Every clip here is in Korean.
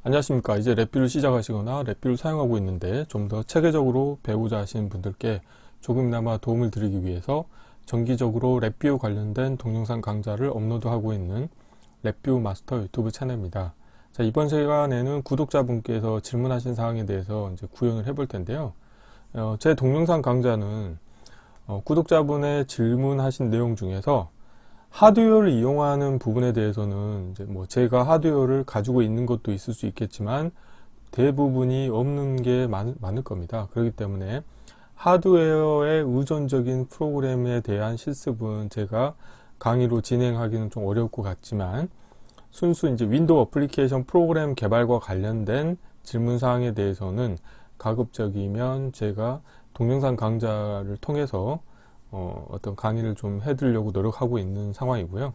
안녕하십니까. 이제 랩뷰를 시작하시거나 랩뷰를 사용하고 있는데 좀 더 체계적으로 배우자 하시는 분들께 조금이나마 도움을 드리기 위해서 정기적으로 랩뷰 관련된 동영상 강좌를 업로드하고 있는 랩뷰 마스터 유튜브 채널입니다. 자, 이번 시간에는 구독자분께서 질문하신 사항에 대해서 이제 구현을 해볼 텐데요. 제 동영상 강좌는 구독자분의 질문하신 내용 중에서 하드웨어를 이용하는 부분에 대해서는 이제 제가 하드웨어를 가지고 있는 것도 있을 수 있겠지만 대부분이 없는 게 많을 겁니다. 그렇기 때문에 하드웨어의 의존적인 프로그램에 대한 실습은 제가 강의로 진행하기는 좀 어려울 것 같지만 순수 이제 윈도우 어플리케이션 프로그램 개발과 관련된 질문 사항에 대해서는 가급적이면 제가 동영상 강좌를 통해서 어떤 강의를 좀 해드리려고 노력하고 있는 상황이고요.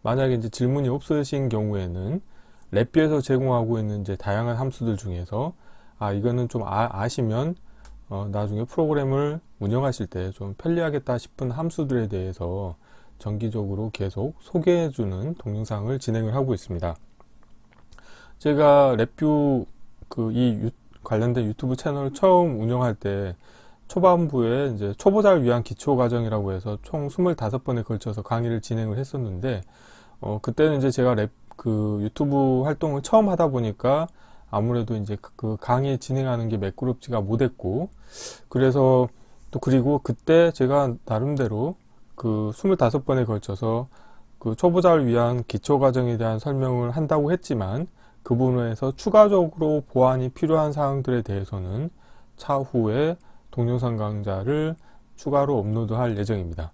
만약에 이제 질문이 없으신 경우에는 랩뷰에서 제공하고 있는 이제 다양한 함수들 중에서 이거는 좀 아시면 나중에 프로그램을 운영하실 때 좀 편리하겠다 싶은 함수들에 대해서 정기적으로 계속 소개해주는 동영상을 진행을 하고 있습니다. 제가 랩뷰 관련된 유튜브 채널을 처음 운영할 때 초반부에 이제 초보자를 위한 기초과정이라고 해서 총 25번에 걸쳐서 강의를 진행을 했었는데 그때는 이제 제가 유튜브 활동을 처음 하다 보니까 아무래도 이제 그 강의 진행하는 게 매끄럽지가 못했고, 그래서 또 그리고 그때 제가 나름대로 그 25번에 걸쳐서 그 초보자를 위한 기초과정에 대한 설명을 한다고 했지만 그 부분에서 추가적으로 보완이 필요한 사항들에 대해서는 차후에 동영상 강좌를 추가로 업로드할 예정입니다.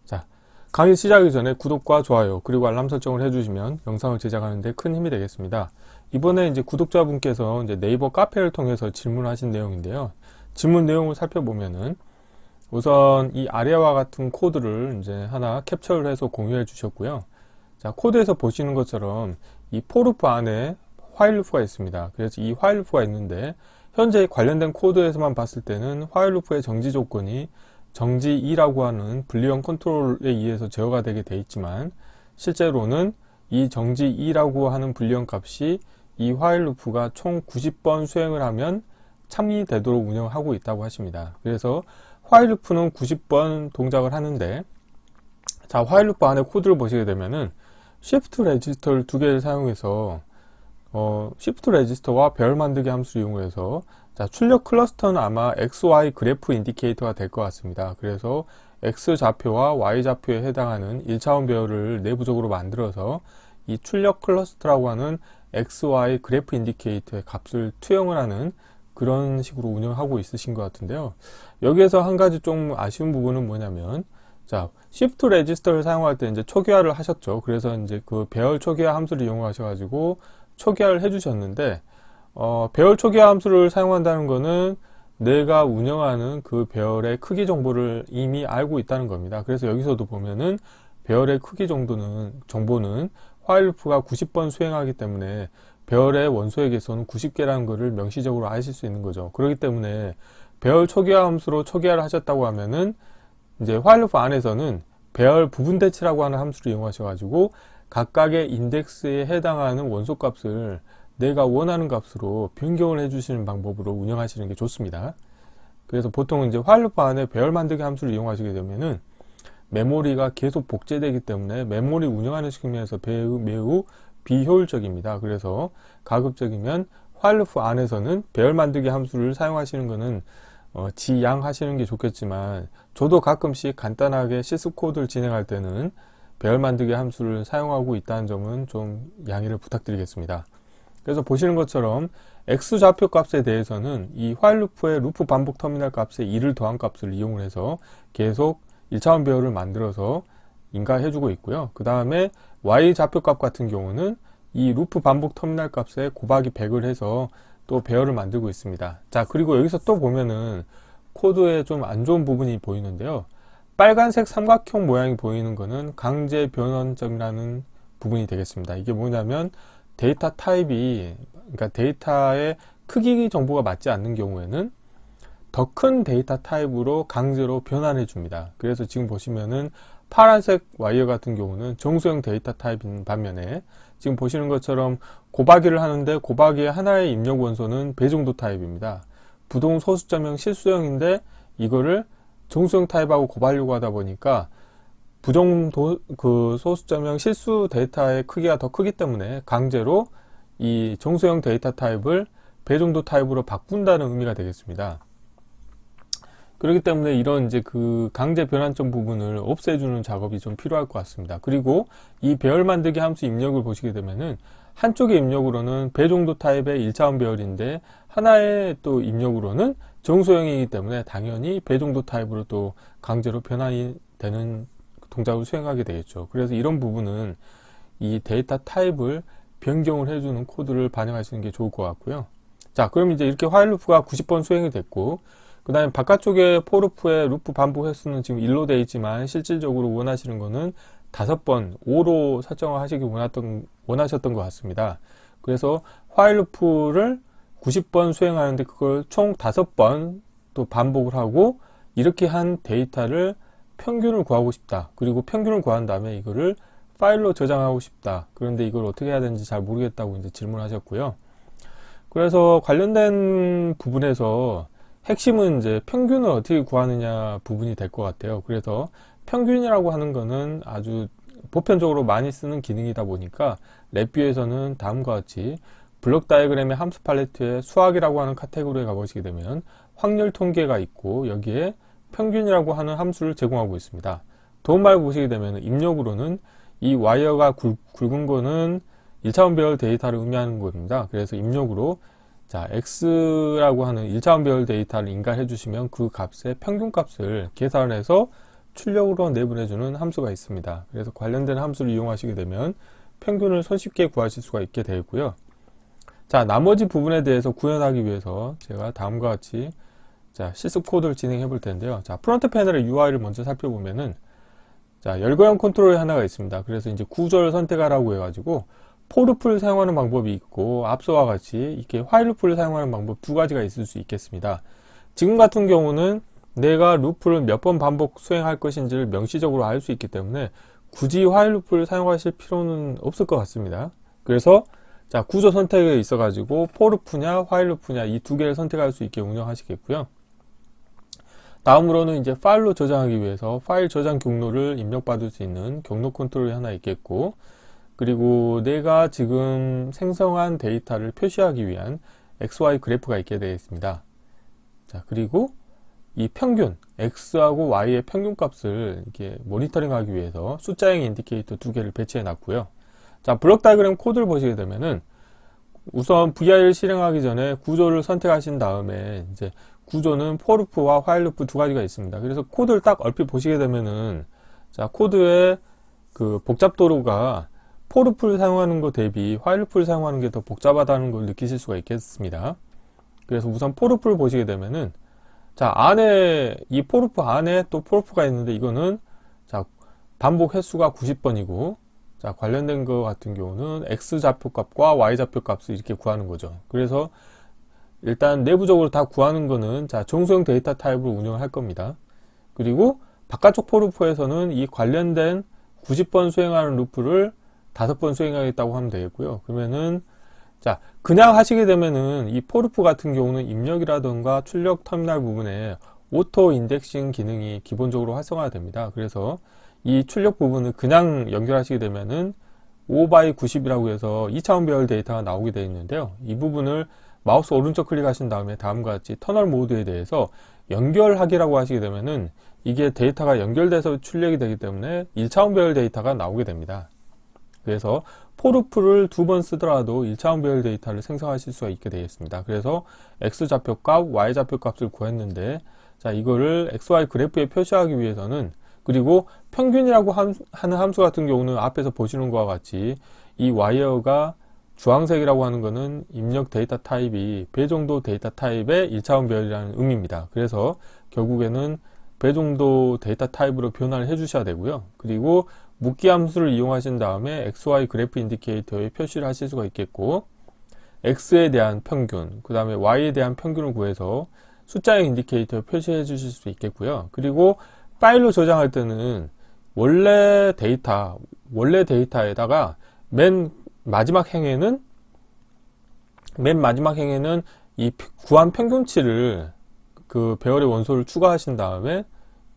자, 강의 시작하기 전에 구독과 좋아요 그리고 알람 설정을 해주시면 영상을 제작하는 데 큰 힘이 되겠습니다. 이번에 이제 구독자분께서 이제 네이버 카페를 통해서 질문하신 내용인데요. 질문 내용을 살펴보면은 우선 이 아래와 같은 코드를 이제 하나 캡처를 해서 공유해 주셨고요. 자, 코드에서 보시는 것처럼 이 포루프 안에 화일 루프가 있습니다. 그래서 이 화일 루프가 있는데 현재 관련된 코드에서만 봤을 때는 화일 루프의 정지 조건이 정지 2라고 하는 불리언 컨트롤에 의해서 제어가 되게 돼 있지만 실제로는 이 정지 2라고 하는 불리언 값이 이 화일 루프가 총 90번 수행을 하면 참여되도록 운영하고 있다고 하십니다. 그래서 화일 루프는 90번 동작을 하는데, 자, 화일 루프 안에 코드를 보시게 되면은 shift 레지스터를 두 개를 사용해서 shift 레지스터와 배열 만들기 함수를 이용해서 출력 클러스터는 아마 XY 그래프 인디케이터가 될 것 같습니다. 그래서 X 좌표와 Y 좌표에 해당하는 1차원 배열을 내부적으로 만들어서 이 출력 클러스터라고 하는 XY 그래프 인디케이터의 값을 투영을 하는 그런 식으로 운영하고 있으신 것 같은데요. 여기에서 한 가지 좀 아쉬운 부분은 뭐냐면, 자, shift 레지스터를 사용할 때 이제 초기화를 하셨죠. 그래서 이제 그 배열 초기화 함수를 이용하셔가지고 초기화를 해주셨는데, 배열 초기화 함수를 사용한다는 것은 내가 운영하는 그 배열의 크기 정보를 이미 알고 있다는 겁니다. 그래서 여기서도 보면은 배열의 크기 정보는 화일 루프가 90번 수행하기 때문에 배열의 원소의 개수는 90개라는 것을 명시적으로 아실 수 있는 거죠. 그렇기 때문에 배열 초기화 함수로 초기화를 하셨다고 하면은 이제 화일 루프 안에서는 배열 부분 대치라고 하는 함수를 이용하셔가지고 각각의 인덱스에 해당하는 원소 값을 내가 원하는 값으로 변경을 해주시는 방법으로 운영하시는 게 좋습니다. 그래서 보통 이제 화일 루프 안에 배열 만들기 함수를 이용하시게 되면은 메모리가 계속 복제되기 때문에 메모리 운영하는 측면에서 매우 비효율적입니다. 그래서 가급적이면 화일 루프 안에서는 배열 만들기 함수를 사용하시는 것은 지양하시는 게 좋겠지만, 저도 가끔씩 간단하게 실습 코드를 진행할 때는 배열 만들기 함수를 사용하고 있다는 점은 좀 양해를 부탁드리겠습니다. 그래서 보시는 것처럼 X 좌표 값에 대해서는 이 화일 루프의 루프 반복 터미널 값에 2를 더한 값을 이용을 해서 계속 1차원 배열을 만들어서 인가해주고 있고요. 그 다음에 Y 좌표 값 같은 경우는 이 루프 반복 터미널 값에 곱하기 100을 해서 또 배열을 만들고 있습니다. 자, 그리고 여기서 또 보면은 코드에 좀 안 좋은 부분이 보이는데요. 빨간색 삼각형 모양이 보이는 거는 강제 변환점이라는 부분이 되겠습니다. 이게 뭐냐면 데이터 타입이, 그러니까 데이터의 크기 정보가 맞지 않는 경우에는 더 큰 데이터 타입으로 강제로 변환해 줍니다. 그래서 지금 보시면은 파란색 와이어 같은 경우는 정수형 데이터 타입인 반면에 지금 보시는 것처럼 곱하기를 하는데 곱하기의 하나의 입력 원소는 배정도 타입입니다. 부동 소수점형 실수형인데 이거를 정수형 타입하고 곱하려고 하다 보니까 소수점형 실수 데이터의 크기가 더 크기 때문에 강제로 이 정수형 데이터 타입을 배정도 타입으로 바꾼다는 의미가 되겠습니다. 그렇기 때문에 이런 이제 그 강제 변환점 부분을 없애주는 작업이 좀 필요할 것 같습니다. 그리고 이 배열 만들기 함수 입력을 보시게 되면은 한쪽의 입력으로는 배정도 타입의 1차원 배열인데 하나의 또 입력으로는 정수형이기 때문에 당연히 배정도 타입으로 또 강제로 변환이 되는 동작을 수행하게 되겠죠. 그래서 이런 부분은 이 데이터 타입을 변경을 해주는 코드를 반영하시는 게 좋을 것 같고요. 자, 그럼 이제 이렇게 화일 루프가 90번 수행이 됐고, 그 다음에 바깥쪽에 for 루프의 루프 반복 횟수는 지금 1로 되어 있지만 실질적으로 원하시는 거는 5번 5로 설정을 하시기 원하셨던 것 같습니다. 그래서 화일 루프를 90번 수행하는데 그걸 총 5번 또 반복을 하고 이렇게 한 데이터를 평균을 구하고 싶다. 그리고 평균을 구한 다음에 이거를 파일로 저장하고 싶다. 그런데 이걸 어떻게 해야 되는지 잘 모르겠다고 이제 질문하셨고요. 그래서 관련된 부분에서 핵심은 이제 평균을 어떻게 구하느냐 부분이 될 것 같아요. 그래서 평균이라고 하는 거는 아주 보편적으로 많이 쓰는 기능이다 보니까 랩뷰에서는 다음과 같이 블록 다이어그램의 함수 팔레트에 수학이라고 하는 카테고리에 가보시게 되면 확률 통계가 있고 여기에 평균이라고 하는 함수를 제공하고 있습니다. 도움말 보시게 되면 입력으로는 이 와이어가 굵은 거는 1차원 배열 데이터를 의미하는 겁니다. 그래서 입력으로 자, x라고 하는 1차원 배열 데이터를 인가해 주시면 그 값의 평균 값을 계산해서 출력으로 내보내주는 함수가 있습니다. 그래서 관련된 함수를 이용하시게 되면 평균을 손쉽게 구하실 수가 있게 되고요. 자, 나머지 부분에 대해서 구현하기 위해서 제가 다음과 같이 자, 실습 코드를 진행해 볼 텐데요. 자, 프론트 패널의 UI를 먼저 살펴보면은 자, 열거형 컨트롤이 하나가 있습니다. 그래서 이제 구조를 선택하라고 해가지고 for 루프를 사용하는 방법이 있고 앞서와 같이 이렇게 while 루프를 사용하는 방법 두 가지가 있을 수 있겠습니다. 지금 같은 경우는 내가 루프를 몇 번 반복 수행할 것인지를 명시적으로 알 수 있기 때문에 굳이 while 루프를 사용하실 필요는 없을 것 같습니다. 그래서 자, 구조 선택에 있어 가지고 for 루프냐 while 루프냐 이 두 개를 선택할 수 있게 운영하시겠고요. 다음으로는 이제 파일로 저장하기 위해서 파일 저장 경로를 입력받을 수 있는 경로 컨트롤이 하나 있겠고, 그리고 내가 지금 생성한 데이터를 표시하기 위한 XY 그래프가 있게 되어 있습니다. 자, 그리고 이 평균, X하고 Y의 평균 값을 이렇게 모니터링하기 위해서 숫자형 인디케이터 두 개를 배치해 놨고요. 자, 블록 다이어그램 코드를 보시게 되면은 우선 VI를 실행하기 전에 구조를 선택하신 다음에 이제 구조는 for 루프와 while 루프 두 가지가 있습니다. 그래서 코드를 딱 얼핏 보시게 되면은 자, 코드의 그 복잡도로가 for 루프를 사용하는 것 대비 while 루프를 사용하는 게 더 복잡하다는 걸 느끼실 수가 있겠습니다. 그래서 우선 for 루프를 보시게 되면은 자, 안에 이 for 루프 안에 또 for 루프가 있는데 이거는 자, 반복 횟수가 90번이고 자, 관련된 것 같은 경우는 X 좌표값과 Y 좌표값을 이렇게 구하는 거죠. 그래서 일단 내부적으로 다 구하는 거는 자, 정수형 데이터 타입으로 운영을 할 겁니다. 그리고 바깥쪽 for 루프에서는 이 관련된 90번 수행하는 루프를 5번 수행하겠다고 하면 되겠고요. 그러면은 자, 그냥 하시게 되면은 이 for 루프 같은 경우는 입력이라던가 출력 터미널 부분에 오토 인덱싱 기능이 기본적으로 활성화가 됩니다. 그래서 이 출력 부분을 그냥 연결하시게 되면은 5x90이라고 해서 2차원 배열 데이터가 나오게 되어 있는데요. 이 부분을 마우스 오른쪽 클릭하신 다음에 다음과 같이 터널 모드에 대해서 연결하기라고 하시게 되면은 이게 데이터가 연결돼서 출력이 되기 때문에 1차원 배열 데이터가 나오게 됩니다. 그래서 for 루프를 2번 쓰더라도 1차원 배열 데이터를 생성하실 수가 있게 되겠습니다. 그래서 X 좌표값, Y 좌표값을 구했는데 자, 이거를 XY 그래프에 표시하기 위해서는 그리고 평균이라고 하는 함수 같은 경우는 앞에서 보시는 것과 같이 이 와이어가 주황색이라고 하는 것은 입력 데이터 타입이 배정도 데이터 타입의 1차원 배열이라는 의미입니다. 그래서 결국에는 배정도 데이터 타입으로 변환을 해 주셔야 되고요. 그리고 묶기 함수를 이용하신 다음에 XY 그래프 인디케이터에 표시를 하실 수가 있겠고, X에 대한 평균, 그 다음에 Y에 대한 평균을 구해서 숫자형 인디케이터에 표시해 주실 수 있겠고요. 그리고 파일로 저장할 때는 원래 데이터에다가 맨 마지막 행에는 맨 마지막 행에는 이 구한 평균치를 그 배열의 원소를 추가하신 다음에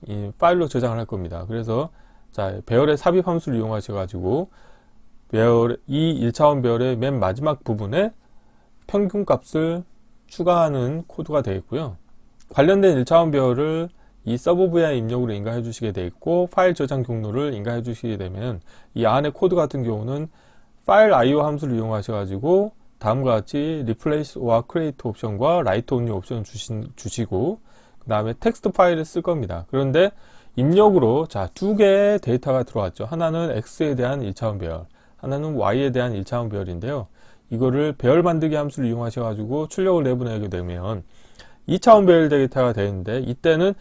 이 파일로 저장을 할 겁니다. 그래서 자, 배열의 삽입 함수를 이용하셔 가지고 이 1차원 배열의 맨 마지막 부분에 평균값을 추가하는 코드가 되겠고요. 관련된 1차원 배열을 이 서브VI 입력으로 인가해 주시게 되어 있고, 파일 저장 경로를 인가해 주시게 되면 이 안에 코드 같은 경우는 파일 IO 함수를 이용하셔 가지고 다음과 같이 replace와 create 옵션과 write only 옵션을 주시고, 그 다음에 텍스트 파일을 쓸 겁니다. 그런데 입력으로 자, 두 개의 데이터가 들어왔죠. 하나는 X에 대한 1차원 배열, 하나는 Y에 대한 1차원 배열인데요. 이거를 배열 만들기 함수를 이용하셔 가지고 출력을 내보내게 되면 2차원 배열 데이터가 되는데, 이때는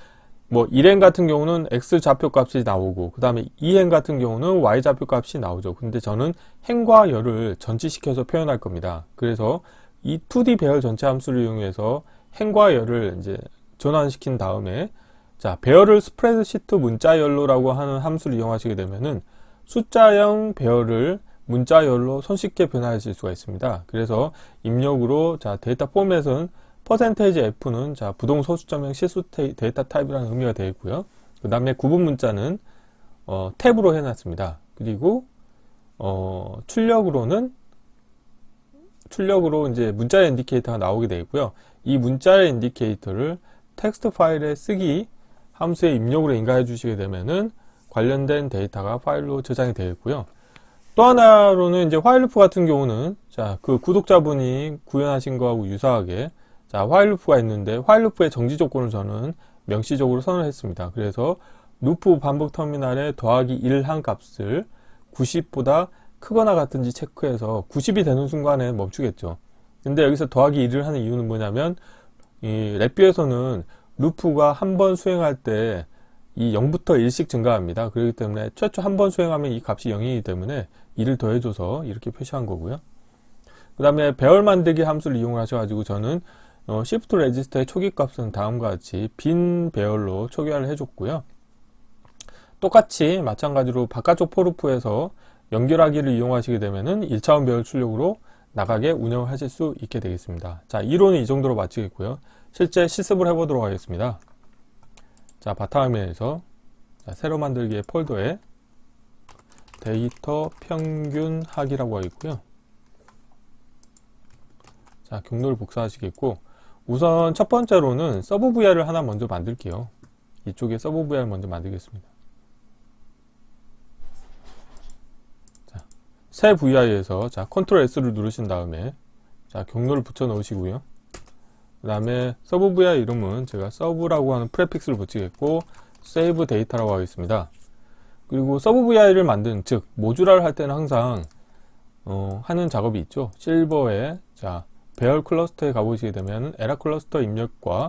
뭐 1행 같은 경우는 X 좌표값이 나오고, 그 다음에 2행 같은 경우는 Y 좌표값이 나오죠. 근데 저는 행과 열을 전치시켜서 표현할 겁니다. 그래서 이 2D 배열 전체 함수를 이용해서 행과 열을 이제 전환시킨 다음에, 자, 배열을 스프레드시트 문자열로라고 하는 함수를 이용하시게 되면은 숫자형 배열을 문자열로 손쉽게 변화하실 수가 있습니다. 그래서 입력으로 자, 데이터 포맷은 %F는 자, 부동 소수점형 실수 데이터 타입이라는 의미가 되어 있고요. 그 다음에 구분 문자는 탭으로 해놨습니다. 그리고 출력으로 이제 문자의 인디케이터가 나오게 되어 있고요. 이 문자의 인디케이터를 텍스트 파일에 쓰기 함수의 입력으로 인가해 주시게 되면은 관련된 데이터가 파일로 저장이 되어 있고요. 또 하나로는 이제 화일루프 같은 경우는 자, 그 구독자분이 구현하신 거하고 유사하게 자, 화일루프가 있는데, 화일루프의 정지 조건을 저는 명시적으로 선언했습니다. 그래서 루프 반복 터미널에 더하기 1 한 값을 90보다 크거나 같은지 체크해서 90이 되는 순간에 멈추겠죠. 근데 여기서 더하기 1을 하는 이유는 뭐냐면, 이 랩뷰에서는 루프가 한 번 수행할 때 이 0부터 1씩 증가합니다. 그렇기 때문에 최초 한 번 수행하면 이 값이 0이기 때문에 1을 더해줘서 이렇게 표시한 거고요. 그 다음에 배열 만들기 함수를 이용하셔가지고 저는 shift register의 초기 값은 다음과 같이 빈 배열로 초기화를 해줬고요. 똑같이 마찬가지로 바깥쪽 포루프에서 연결하기를 이용하시게 되면은 1차원 배열 출력으로 나가게 운영을 하실 수 있게 되겠습니다. 자, 이론은 이 정도로 마치겠고요. 실제 실습을 해보도록 하겠습니다. 자, 바탕화면에서 새로 만들기의 폴더에 데이터 평균하기라고 하어 있고요. 자, 경로를 복사하시겠고, 우선 첫 번째로는 서브 VR을 하나 먼저 만들게요. 이쪽에 서브 VR 먼저 만들겠습니다. 자, 새 VI에서 자, 컨트롤 S를 누르신 다음에 자, 경로를 붙여 넣으시고요. 그 다음에 서브 VI 이름은 제가 서브라고 하는 프레픽스를 붙이겠고, 세이브 데이터라고 하겠습니다. 그리고 서브 VI를 만든, 즉 모듈화를 할 때는 항상 하는 작업이 있죠. 실버에 자, 배열 클러스터에 가보시게 되면 에라 클러스터 입력과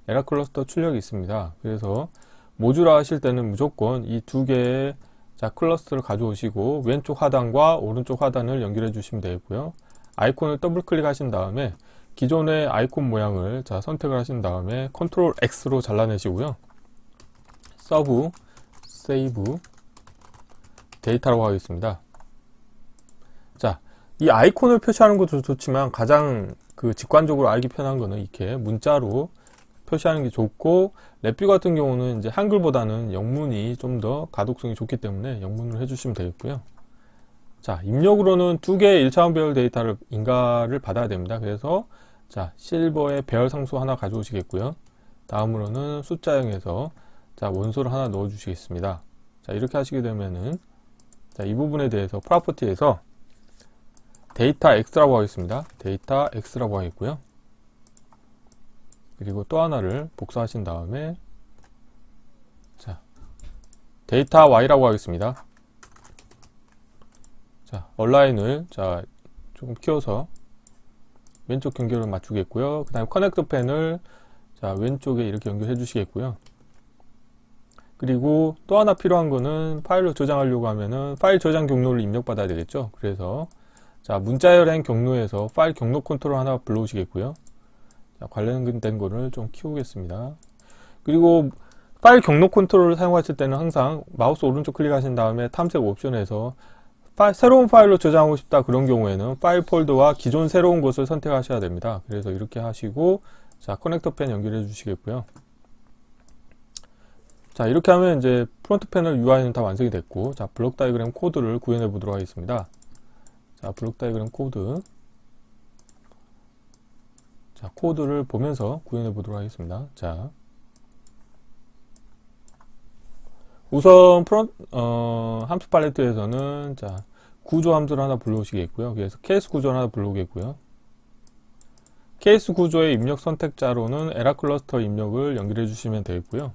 에라 클러스터 출력이 있습니다. 그래서 모듈화 하실 때는 무조건 이 두 개의 자, 클러스터를 가져오시고 왼쪽 하단과 오른쪽 하단을 연결해 주시면 되겠고요. 아이콘을 더블 클릭하신 다음에 기존의 아이콘 모양을 자, 선택을 하신 다음에 컨트롤 X로 잘라내시고요. 서브 세이브 데이터라고 하겠습니다. 자, 이 아이콘을 표시하는 것도 좋지만 가장 그 직관적으로 알기 편한 거는 이렇게 문자로 표시하는 게 좋고, 랩뷰 같은 경우는 이제 한글보다는 영문이 좀 더 가독성이 좋기 때문에 영문을 해주시면 되겠고요. 자, 입력으로는 두 개의 1차원 배열 데이터를 인가를 받아야 됩니다. 그래서 자, 실버의 배열 상수 하나 가져오시겠고요. 다음으로는 숫자형에서 자, 원소를 하나 넣어 주시겠습니다. 자, 이렇게 하시게 되면은 자, 이 부분에 대해서 프로퍼티에서 데이터 X라고 하겠습니다. 데이터 X라고 하겠고요. 그리고 또 하나를 복사하신 다음에 자, 데이터 Y라고 하겠습니다. 자, 얼라인을 자, 조금 키워서 왼쪽 경계를 맞추겠고요. 그 다음에 커넥터 펜을 자, 왼쪽에 이렇게 연결해 주시겠고요. 그리고 또 하나 필요한 거는 파일로 저장하려고 하면은 파일 저장 경로를 입력받아야 되겠죠. 그래서 자, 문자열행 경로에서 파일 경로 컨트롤 하나 불러오시겠고요. 자, 관련된 거를 좀 키우겠습니다. 그리고 파일 경로 컨트롤을 사용하실 때는 항상 마우스 오른쪽 클릭하신 다음에 탐색 옵션에서 새로운 파일로 저장하고 싶다 그런 경우에는 파일 폴더와 기존 새로운 곳을 선택하셔야 됩니다. 그래서 이렇게 하시고 자 커넥터 펜 연결해 주시겠고요. 자 이렇게 하면 이제 프론트 패널 UI는 다 완성이 됐고, 자 블록 다이그램 코드를 구현해 보도록 하겠습니다. 자 블록 다이그램 코드, 자 코드를 보면서 구현해 보도록 하겠습니다. 자 우선 함수 팔레트에서는 자 구조 함수를 하나 불러오시겠고요. 그래서 케이스 구조를 하나 불러오겠고요. 케이스 구조의 입력 선택자로는 에라 클러스터 입력을 연결해 주시면 되겠고요.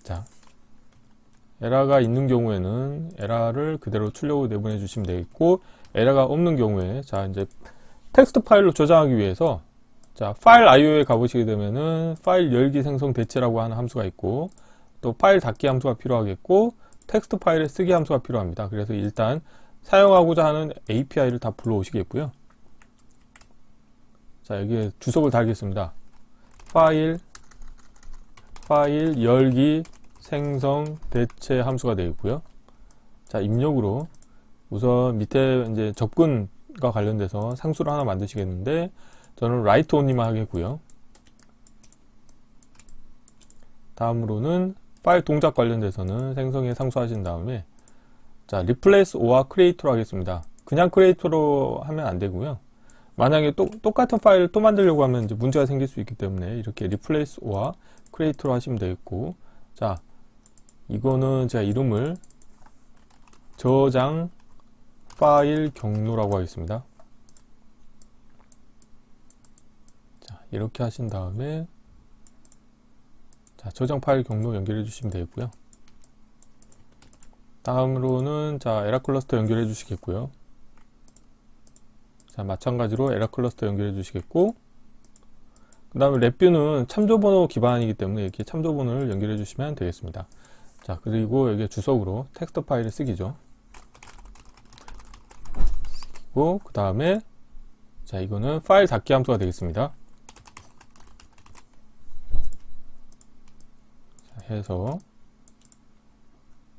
자, 에러가 있는 경우에는 에러를 그대로 출력으로 내보내 주시면 되겠고, 에러가 없는 경우에 자 이제 텍스트 파일로 저장하기 위해서 자 파일 IO에 가보시게 되면은 파일 열기 생성 대체라고 하는 함수가 있고, 또 파일 닫기 함수가 필요하겠고, 텍스트 파일에 쓰기 함수가 필요합니다. 그래서 일단 사용하고자 하는 API를 다 불러오시겠고요. 자 여기에 주석을 달겠습니다. 파일 열기 생성 대체 함수가 되겠고요. 자 입력으로 우선 밑에 이제 접근과 관련돼서 상수를 하나 만드시겠는데, 저는 write only만 하겠고요. 다음으로는 파일 동작 관련돼서는 생성에 상수하신 다음에 자 replace or와 create로 하겠습니다. 그냥 create로 하면 안 되고요. 만약에 똑같은 파일을 또 만들려고 하면 이제 문제가 생길 수 있기 때문에 이렇게 replace or와 create로 하시면 되겠고, 자 이거는 제가 이름을 저장 파일 경로라고 하겠습니다. 자 이렇게 하신 다음에 자 저장 파일 경로 연결해 주시면 되겠고요. 다음으로는 자 에라 클러스터 연결해 주시겠고요. 자 마찬가지로 에라 클러스터 연결해 주시겠고, 그 다음에 랩뷰는 참조번호 기반이기 때문에 이렇게 참조번호를 연결해 주시면 되겠습니다. 자 그리고 여기에 주석으로 텍스트 파일을 쓰기죠. 그리고 그 다음에 자 이거는 파일 닫기 함수가 되겠습니다. 자, 해서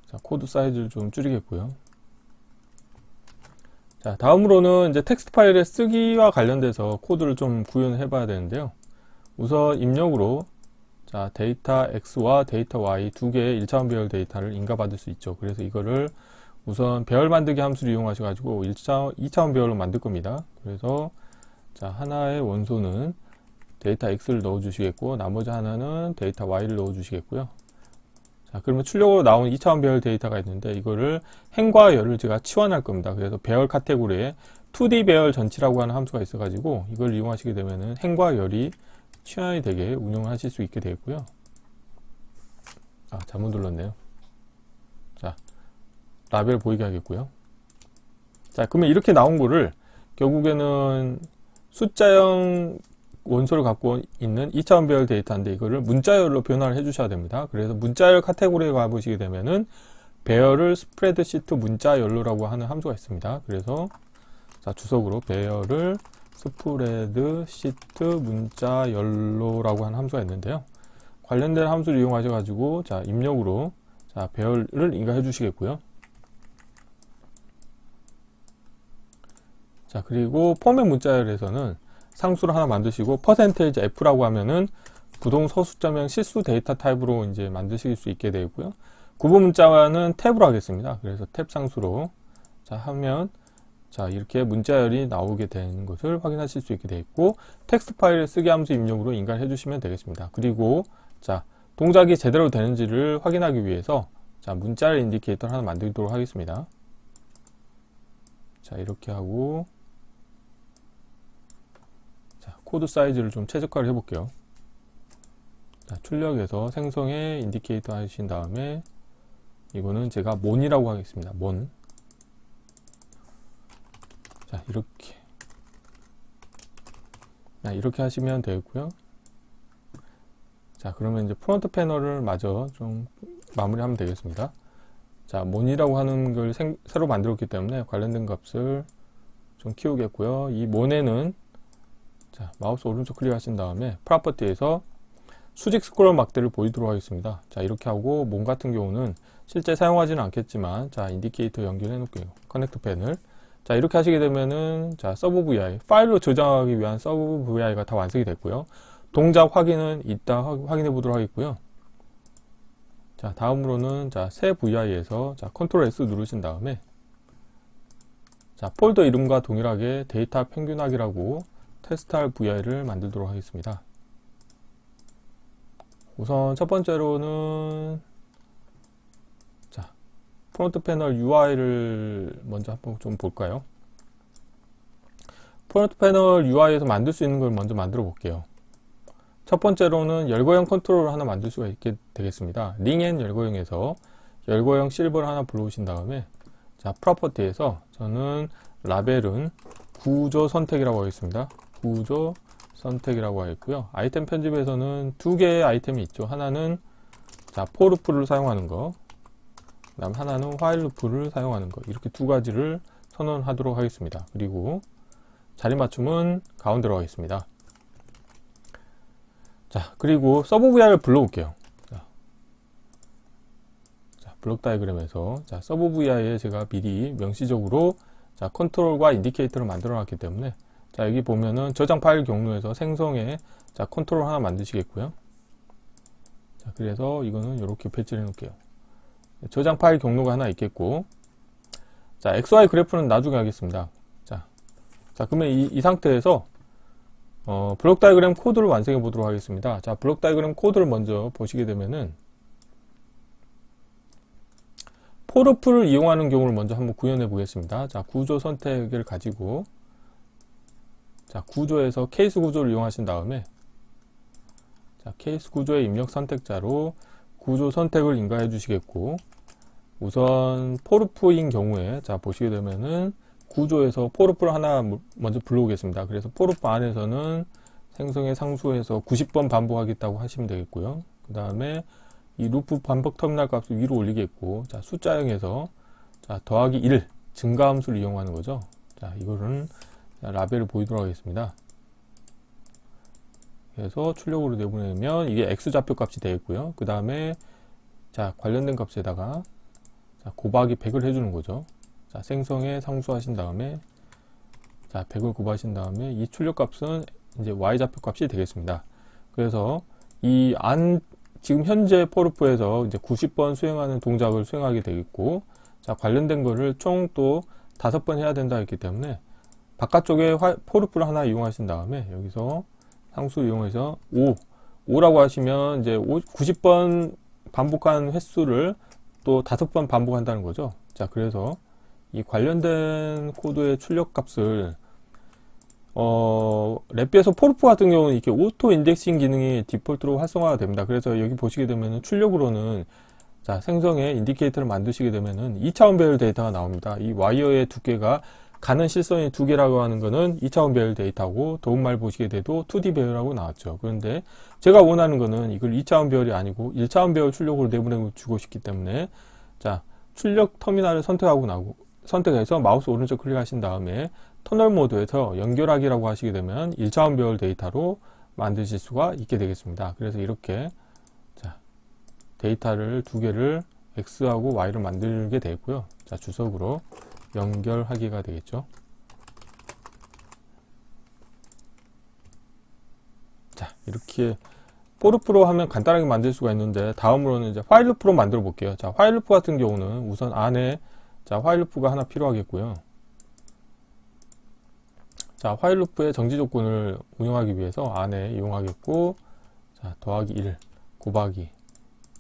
자 코드 사이즈를 좀 줄이겠고요. 자 다음으로는 이제 텍스트 파일의 쓰기와 관련돼서 코드를 좀 구현해 봐야 되는데요. 우선 입력으로 자 데이터 X와 데이터 Y 두 개의 1차원 배열 데이터를 인가받을 수 있죠. 그래서 이거를 우선 배열 만들기 함수를 이용하셔 가지고 2차원 배열로 만들 겁니다. 그래서 자 하나의 원소는 데이터 X를 넣어 주시겠고, 나머지 하나는 데이터 Y를 넣어 주시겠고요. 자 그러면 출력으로 나온 2차원 배열 데이터가 있는데, 이거를 행과 열을 제가 치환할 겁니다. 그래서 배열 카테고리에 2D 배열 전치라고 하는 함수가 있어 가지고 이걸 이용하시게 되면은 행과 열이 치환이 되게 운영하실 수 있게 되겠고요. 아 잘못 눌렀네요. 자 라벨 보이게 하겠고요. 자 그러면 이렇게 나온 거를 결국에는 숫자형 원소를 갖고 있는 2차원 배열 데이터인데, 이거를 문자열로 변화를 해 주셔야 됩니다. 그래서 문자열 카테고리에 가보시게 되면은 배열을 스프레드시트 문자열로라고 하는 함수가 있습니다. 그래서 자 주석으로 배열을 스프레드시트 문자열로라고 하는 함수가 있는데요. 관련된 함수를 이용하셔 가지고 자 입력으로 자 배열을 인가해 주시겠고요. 자 그리고 포맷 문자열에서는 상수를 하나 만드시고 %F라고 하면은 부동서 숫자명 실수 데이터 타입으로 이제 만드실 수 있게 되고요. 구분 문자는 탭으로 하겠습니다. 그래서 탭 상수로 자 하면 자 이렇게 문자열이 나오게 되는 것을 확인하실 수 있게 되어 있고, 텍스트 파일을 쓰기 함수 입력으로 인가해 주시면 되겠습니다. 그리고 자 동작이 제대로 되는지를 확인하기 위해서 자 문자열 인디케이터를 하나 만들도록 하겠습니다. 자 이렇게 하고 자 코드 사이즈를 좀 최적화를 해 볼게요. 자 출력에서 생성에 인디케이터 하신 다음에 이거는 제가 mon이라고 하겠습니다. mon. 자 이렇게 하시면 되겠고요. 자 그러면 이제 프론트 패널을 마저 좀 마무리하면 되겠습니다. 자 mon이라고 하는 걸 새로 만들었기 때문에 관련된 값을 좀 키우겠고요. 이 mon에는 자 마우스 오른쪽 클릭하신 다음에 프로퍼티에서 수직 스크롤 막대를 보이도록 하겠습니다. 자, 이렇게 하고 몸 같은 경우는 실제 사용하지는 않겠지만, 자, 인디케이터 연결해 놓을게요. 커넥터 패널. 자, 이렇게 하시게 되면은, 자, 서브 VI, 파일로 저장하기 위한 서브 VI가 다 완성이 됐고요. 동작 확인은 이따 확인해 보도록 하겠고요. 자, 다음으로는, 자, 새 VI에서, 자, 컨트롤 S 누르신 다음에, 자, 폴더 이름과 동일하게 데이터 평균하기라고 테스트할 VI를 만들도록 하겠습니다. 우선 첫 번째로는, 자, 프론트 패널 UI를 먼저 한번 좀 볼까요? 프론트 패널 UI에서 만들 수 있는 걸 먼저 만들어 볼게요. 첫 번째로는 열거형 컨트롤을 하나 만들 수가 있게 되겠습니다. 링앤 열거형에서 열거형 실버를 하나 불러오신 다음에, 자, 프로퍼티에서 저는 라벨은 구조 선택이라고 하겠습니다. 구조 선택이라고 하겠고요. 아이템 편집에서는 두 개의 아이템이 있죠. 하나는, 자, for 루프를 사용하는 거, 그 다음 하나는 while 루프를 사용하는 거, 이렇게 두 가지를 선언하도록 하겠습니다. 그리고 자리 맞춤은 가운데로 하겠습니다. 자, 그리고 서브 VI를 불러올게요. 자, 블록 다이그램에서, 자, 서브 VI에 제가 미리 명시적으로, 자, 컨트롤과 인디케이터를 만들어 놨기 때문에, 자, 여기 보면은 저장 파일 경로에서 생성에, 자, 컨트롤 하나 만드시겠고요. 자, 그래서 이거는 이렇게 배치를 해 놓을게요. 저장 파일 경로가 하나 있겠고, 자, XY 그래프는 나중에 하겠습니다. 자, 그러면 이 상태에서 블록 다이그램 코드를 완성해 보도록 하겠습니다. 자, 블록 다이그램 코드를 먼저 보시게 되면은, 포르프를 이용하는 경우를 먼저 한번 구현해 보겠습니다. 자, 구조 선택을 가지고, 자, 구조에서 케이스 구조를 이용하신 다음에, 자, 케이스 구조의 입력 선택자로 구조 선택을 인가해 주시겠고, 우선 포르프인 경우에, 자, 보시게 되면은 구조에서 포르프를 하나 먼저 불러오겠습니다. 그래서 포르프 안에서는 생성의 상수에서 90번 반복하겠다고 하시면 되겠고요. 그 다음에 이 루프 반복 터미널 값을 위로 올리겠고, 자, 숫자형에서, 자, 더하기 1 증가함수를 이용하는 거죠. 자, 이거는 라벨을 보이도록 하겠습니다. 그래서 출력으로 내보내면 이게 X 좌표 값이 되겠고요. 그 다음에, 자, 관련된 값에다가, 자, 곱하기 100을 해주는 거죠. 자, 생성에 상수하신 다음에, 자, 100을 곱하신 다음에 이 출력 값은 이제 Y 좌표 값이 되겠습니다. 그래서 지금 현재 포르프에서 이제 90번 수행하는 동작을 수행하게 되겠고, 자, 관련된 거를 총 또 5번 해야 된다 했기 때문에 바깥쪽에 포르프를 하나 이용하신 다음에 여기서 상수 이용해서 5라고 하시면 이제 90번 반복한 횟수를 또 5번 반복한다는 거죠. 자, 그래서 이 관련된 코드의 출력 값을 랩비에서 포르프 같은 경우는 이렇게 오토 인덱싱 기능이 디폴트로 활성화가 됩니다. 그래서 여기 보시게 되면은 출력으로는, 자, 생성에 인디케이터를 만드시게 되면은 2차원 배열 데이터가 나옵니다. 이 와이어의 두께가 가는 실선이 2개라고 하는 거는 2차원 배열 데이터고, 도움말 보시게 돼도 2D 배열하고 나왔죠. 그런데 제가 원하는 거는 이걸 2차원 배열이 아니고 1차원 배열 출력으로 내보내고 주고 싶기 때문에, 자, 출력 터미널을 선택해서 마우스 오른쪽 클릭하신 다음에 터널 모드에서 연결하기라고 하시게 되면 1차원 배열 데이터로 만드실 수가 있게 되겠습니다. 그래서 이렇게, 자, 데이터를 두 개를 X하고 Y를 만들게 되고요. 자, 주석으로 연결하기가 되겠죠. 자, 이렇게 포르프로 하면 간단하게 만들 수가 있는데, 다음으로는 이제 while 루프로 만들어 볼게요. 자, while 루프 같은 경우는 우선 안에, 자, while 루프가 하나 필요하겠고요. 자, while 루프의 정지 조건을 운영하기 위해서 안에 이용하겠고, 자, 더하기 1, 곱하기,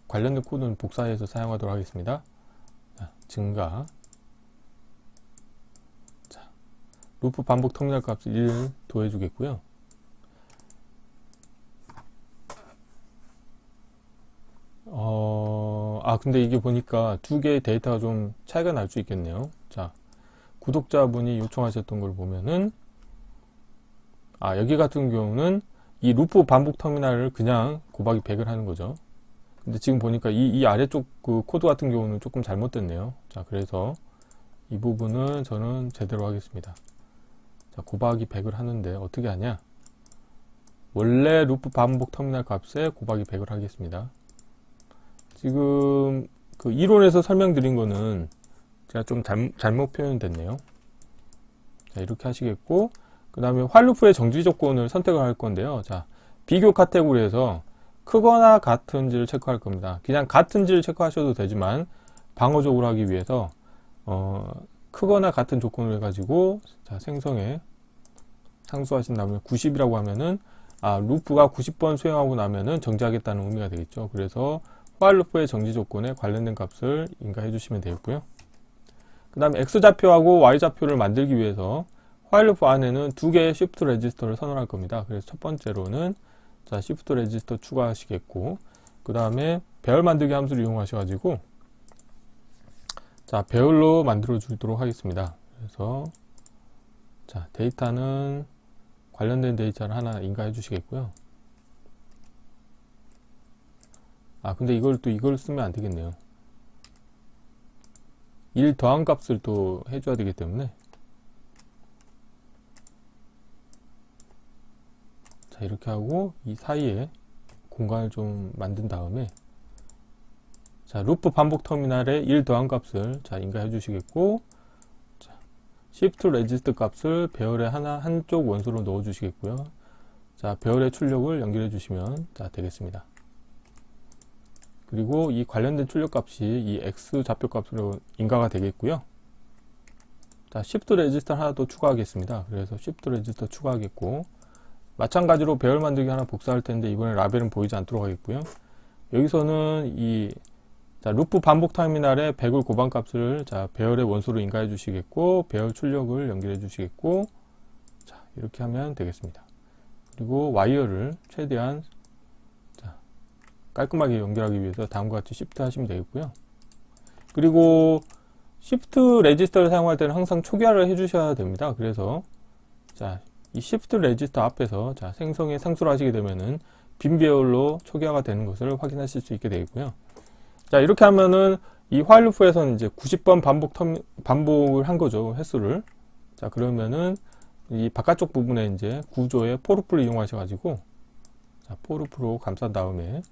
관련된 코드는 복사해서 사용하도록 하겠습니다. 자, 증가, 자, 루프 반복 터미널 값을 1 더해주겠고요. 근데 이게 보니까 두 개의 데이터가 좀 차이가 날 수 있겠네요. 자, 구독자분이 요청하셨던 걸 보면은, 여기 같은 경우는 이 루프 반복 터미널을 그냥 곱하기 100을 하는 거죠. 근데 지금 보니까 이 아래쪽 그 코드 같은 경우는 조금 잘못됐네요. 자, 그래서 이 부분은 저는 제대로 하겠습니다. 자, 곱하기 100을 하는데 어떻게 하냐? 원래 루프 반복 터미널 값에 곱하기 100을 하겠습니다. 지금 그 이론에서 설명드린 거는 제가 좀 잘못 표현됐네요. 자, 이렇게 하시겠고, 그 다음에 while 루프의 정지 조건을 선택을 할 건데요. 자, 비교 카테고리에서 크거나 같은지를 체크할 겁니다. 그냥 같은지를 체크하셔도 되지만 방어적으로 하기 위해서 크거나 같은 조건을 해가지고, 자, 생성에 상수하신 다음에 90이라고 하면은 루프가 90번 수행하고 나면은 정지하겠다는 의미가 되겠죠. 그래서 while 루프의 정지 조건에 관련된 값을 인가해 주시면 되겠고요. 그 다음에 X좌표하고 Y좌표를 만들기 위해서 while 루프 안에는 두 개의 shift 레지스터를 선언할 겁니다. 그래서 첫 번째로는 자, shift 레지스터 추가하시겠고, 그 다음에 배열 만들기 함수를 이용하셔가지고 자, 배열로 만들어 주도록 하겠습니다. 그래서 자, 데이터는 관련된 데이터를 하나 인가해 주시겠고요. 근데 이걸 쓰면 안 되겠네요. 1 더한 값을 또 해줘야 되기 때문에 자, 이렇게 하고 이 사이에 공간을 좀 만든 다음에 자, 루프 반복 터미널에 1 더한 값을 자, 인가해 주시겠고, 자, shift 레지스트 값을 배열의 한쪽 원소로 넣어 주시겠고요. 자, 배열의 출력을 연결해 주시면 자, 되겠습니다. 그리고 이 관련된 출력 값이 이 X 좌표 값으로 인가가 되겠고요. 자, shift 레지스터 하나 더 추가하겠습니다. 그래서 shift 레지스터 추가하겠고, 마찬가지로 배열 만들기 하나 복사할 텐데 이번에 라벨은 보이지 않도록 하겠고요. 여기서는 자, 루프 반복 터미널에 100을 고방 값을 자, 배열의 원소로 인가해 주시겠고, 배열 출력을 연결해 주시겠고, 자, 이렇게 하면 되겠습니다. 그리고 와이어를 최대한 자, 깔끔하게 연결하기 위해서 다음과 같이 Shift 하시면 되겠고요. 그리고 Shift 레지스터를 사용할 때는 항상 초기화를 해 주셔야 됩니다. 그래서 자, 이 Shift 레지스터 앞에서 자, 생성에 상수를 하시게 되면은 빈 배열로 초기화가 되는 것을 확인하실 수 있게 되겠고요. 자, 이렇게 하면은 이 while 루프에서는 이제 90번 반복을 한 거죠, 횟수를. 자, 그러면은 이 바깥쪽 부분에 이제 구조에 for loop를 이용하셔가지고 자, for loop로 감싼 다음에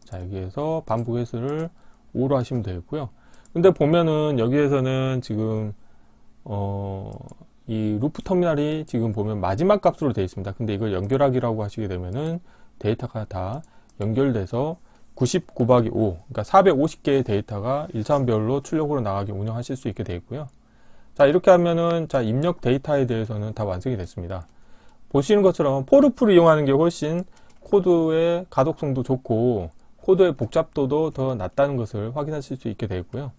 자, 여기에서 반복 횟수를 5로 하시면 되겠고요. 근데 보면은 여기에서는 지금 이 루프 터미널이 지금 보면 마지막 값으로 되어 있습니다. 근데 이걸 연결하기라고 하시게 되면은 데이터가 다 연결돼서 90 곱하기 5, 그러니까 450개의 데이터가 1차원별로 출력으로 나가게 운영하실 수 있게 되어 있고요. 자, 이렇게 하면은 자, 입력 데이터에 대해서는 다 완성이 됐습니다. 보시는 것처럼 for loop를 이용하는 게 훨씬 코드의 가독성도 좋고 코드의 복잡도도 더 낮다는 것을 확인하실 수 있게 되고요.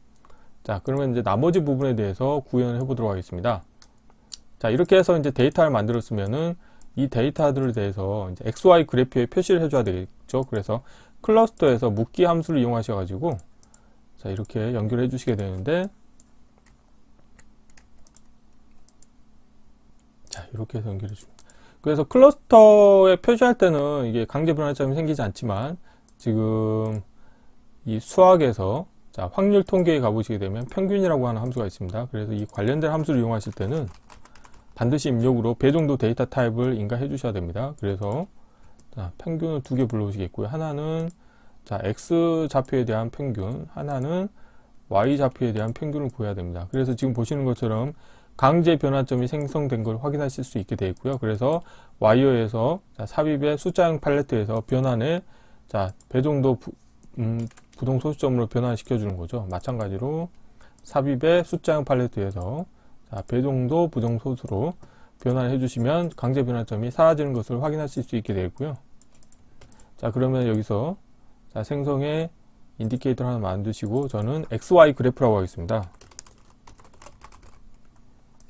자, 그러면 이제 나머지 부분에 대해서 구현을 해보도록 하겠습니다. 자, 이렇게 해서 이제 데이터를 만들었으면은 이 데이터들에 대해서 이제 XY 그래프에 표시를 해줘야 되겠죠. 그래서 클러스터에서 묶기 함수를 이용하셔가지고 자, 이렇게 연결해 주시게 되는데 자, 이렇게 해서 연결해 줍니다. 그래서 클러스터에 표시할 때는 이게 강제 변환점이 생기지 않지만 지금 이 수학에서 자, 확률 통계에 가보시게 되면 평균이라고 하는 함수가 있습니다. 그래서 이 관련된 함수를 이용하실 때는 반드시 입력으로 배정도 데이터 타입을 인가해 주셔야 됩니다. 그래서 자, 평균을 두 개 불러오시겠고요. 하나는 자, X 좌표에 대한 평균, 하나는 Y 좌표에 대한 평균을 구해야 됩니다. 그래서 지금 보시는 것처럼 강제 변환점이 생성된 걸 확인하실 수 있게 되어 있고요. 그래서 와이어에서 자, 삽입의 숫자형 팔레트에서 변환을 자, 배정도 부동 소수점으로 변환시켜 주는 거죠. 마찬가지로 삽입의 숫자형 팔레트에서 자, 배정도 부정 소수로 변환을 해주시면 강제 변환점이 사라지는 것을 확인하실 수 있게 되고요. 자, 그러면 여기서 자, 생성의 인디케이터를 하나 만드시고 저는 XY 그래프라고 하겠습니다.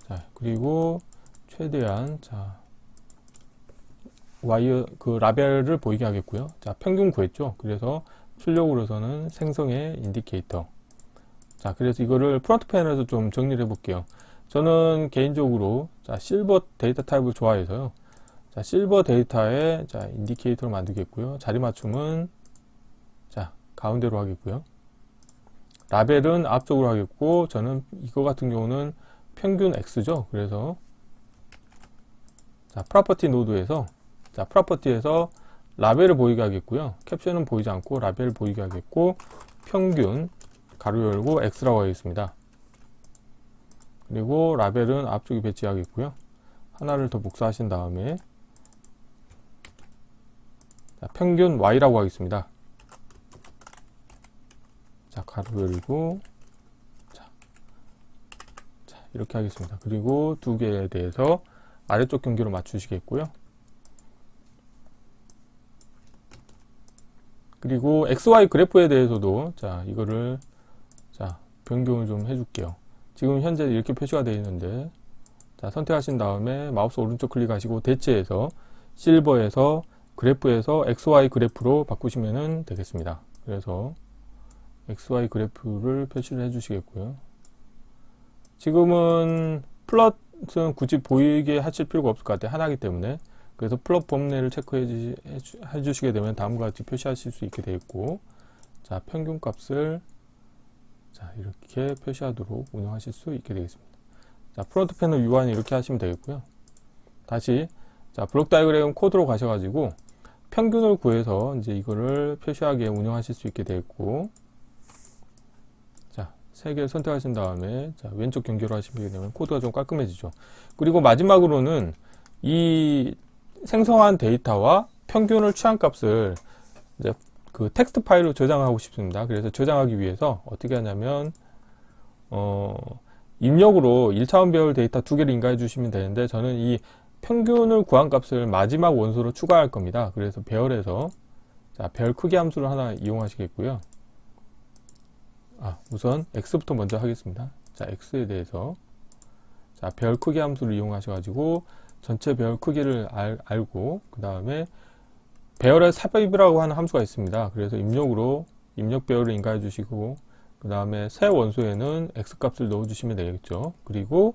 자, 그리고 최대한 자, 와이어 그 라벨을 보이게 하겠고요. 자, 평균 구했죠. 그래서 출력으로서는 생성의 인디케이터. 자, 그래서 이거를 프론트 패널에서 좀 정리를 해 볼게요. 저는 개인적으로 자, 실버 데이터 타입을 좋아해서요. 자, 실버 데이터에 자, 인디케이터를 만들겠고요. 자리 맞춤은 자, 가운데로 하겠고요. 라벨은 앞쪽으로 하겠고 저는 이거 같은 경우는 평균 X죠. 그래서 자, 프로퍼티 노드에서, 자, 프로퍼티에서 라벨을 보이게 하겠고요. 캡션은 보이지 않고 라벨을 보이게 하겠고, 평균, 가로 열고 X라고 하겠습니다. 그리고 라벨은 앞쪽에 배치하겠고요. 하나를 더 복사하신 다음에, 자, 평균 Y라고 하겠습니다. 자, 가로 열고, 자, 이렇게 하겠습니다. 그리고 두 개에 대해서 아래쪽 경계로 맞추시겠고요. 그리고 XY 그래프에 대해서도, 자, 이거를, 자, 변경을 좀 해줄게요. 지금 현재 이렇게 표시가 되어 있는데, 자, 선택하신 다음에 마우스 오른쪽 클릭하시고 대체해서 실버에서 그래프에서 XY 그래프로 바꾸시면 되겠습니다. 그래서 XY 그래프를 표시를 해주시겠고요. 지금은 플롯은 굳이 보이게 하실 필요가 없을 것 같아요. 하나이기 때문에. 그래서 플롯 범례를 체크해 주시게 되면 다음과 같이 표시하실 수 있게 되어 있고, 자, 평균 값을, 자, 이렇게 표시하도록 운영하실 수 있게 되겠습니다. 자, 프론트 패널 UI는 이렇게 하시면 되겠고요. 다시, 자, 블록 다이어그램 코드로 가셔가지고, 평균을 구해서 이제 이거를 표시하게 운영하실 수 있게 되겠고, 자, 세 개를 선택하신 다음에, 자, 왼쪽 경계로 하시게 되면 코드가 좀 깔끔해지죠. 그리고 마지막으로는 이 생성한 데이터와 평균을 취한 값을 이제 그 텍스트 파일로 저장하고 싶습니다. 그래서 저장하기 위해서 어떻게 하냐면, 입력으로 1차원 배열 데이터 두 개를 인가해 주시면 되는데, 저는 이 평균을 구한 값을 마지막 원소로 추가할 겁니다. 그래서 배열에서, 자, 배열 크기 함수를 하나 이용하시겠고요. 우선 X부터 먼저 하겠습니다. 자, X에 대해서, 자, 배열 크기 함수를 이용하셔가지고 전체 배열 크기를 알고, 그 다음에 배열의 삽입이라고 하는 함수가 있습니다. 그래서 입력으로 입력 배열을 인가해 주시고, 그 다음에 새 원소에는 X 값을 넣어 주시면 되겠죠. 그리고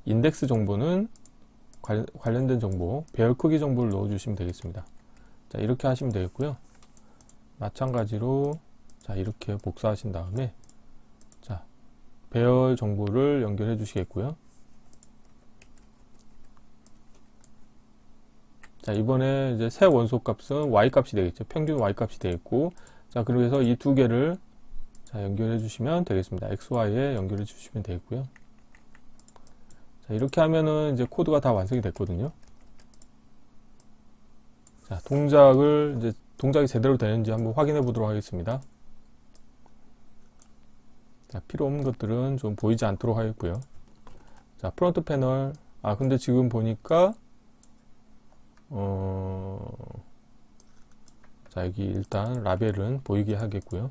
인덱스 정보는 관련된 정보, 배열 크기 정보를 넣어 주시면 되겠습니다. 자, 이렇게 하시면 되겠고요. 마찬가지로, 자, 이렇게 복사하신 다음에, 자, 배열 정보를 연결해 주시겠고요. 자, 이번에 이제 새 원소 값은 Y 값이 되겠죠. 평균 Y 값이 되겠고, 자, 그래서 이 두 개를, 자, 연결해 주시면 되겠습니다. XY에 연결해 주시면 되겠고요. 자, 이렇게 하면은 이제 코드가 다 완성이 됐거든요. 자, 동작이 제대로 되는지 한번 확인해 보도록 하겠습니다. 자, 필요 없는 것들은 좀 보이지 않도록 하겠고요. 자, 프론트 패널. 근데 지금 보니까, 자, 여기 일단 라벨은 보이게 하겠고요.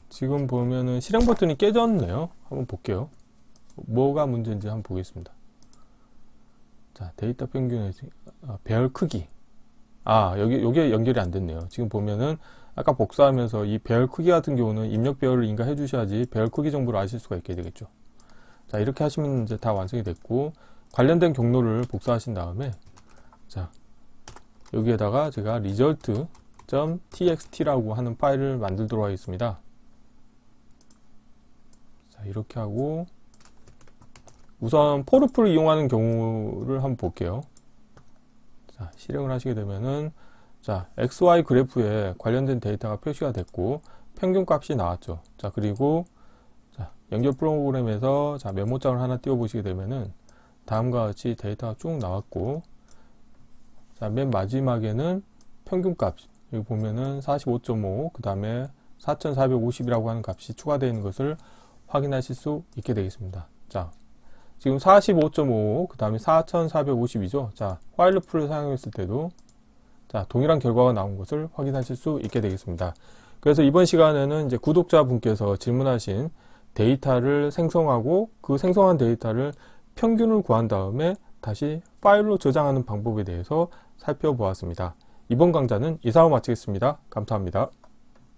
지금 보면은 실행 버튼이 깨졌네요. 한번 볼게요. 뭐가 문제인지 한번 보겠습니다. 자, 데이터 평균의 배열 크기. 요게 연결이 안 됐네요. 지금 보면은 아까 복사하면서 이 배열 크기 같은 경우는 입력 배열을 인가해 주셔야지 배열 크기 정보를 아실 수가 있게 되겠죠. 자, 이렇게 하시면 이제 다 완성이 됐고, 관련된 경로를 복사하신 다음에, 자, 여기에다가 제가 result.txt라고 하는 파일을 만들도록 하겠습니다. 자, 이렇게 하고, 우선 포르프를 이용하는 경우를 한번 볼게요. 자, 실행을 하시게 되면은, 자, XY 그래프에 관련된 데이터가 표시가 됐고, 평균 값이 나왔죠. 자, 그리고, 자, 연결 프로그램에서, 자, 메모장을 하나 띄워 보시게 되면은, 다음과 같이 데이터가 쭉 나왔고, 자, 맨 마지막에는 평균 값, 여기 보면은 45.5, 그 다음에 4450이라고 하는 값이 추가되어 있는 것을 확인하실 수 있게 되겠습니다. 자, 지금 45.5, 그 다음에 4450이죠. 자, while 풀을 사용했을 때도, 자, 동일한 결과가 나온 것을 확인하실 수 있게 되겠습니다. 그래서 이번 시간에는 이제 구독자분께서 질문하신 데이터를 생성하고, 그 생성한 데이터를 평균을 구한 다음에 다시 파일로 저장하는 방법에 대해서 살펴보았습니다. 이번 강좌는 이상으로 마치겠습니다. 감사합니다.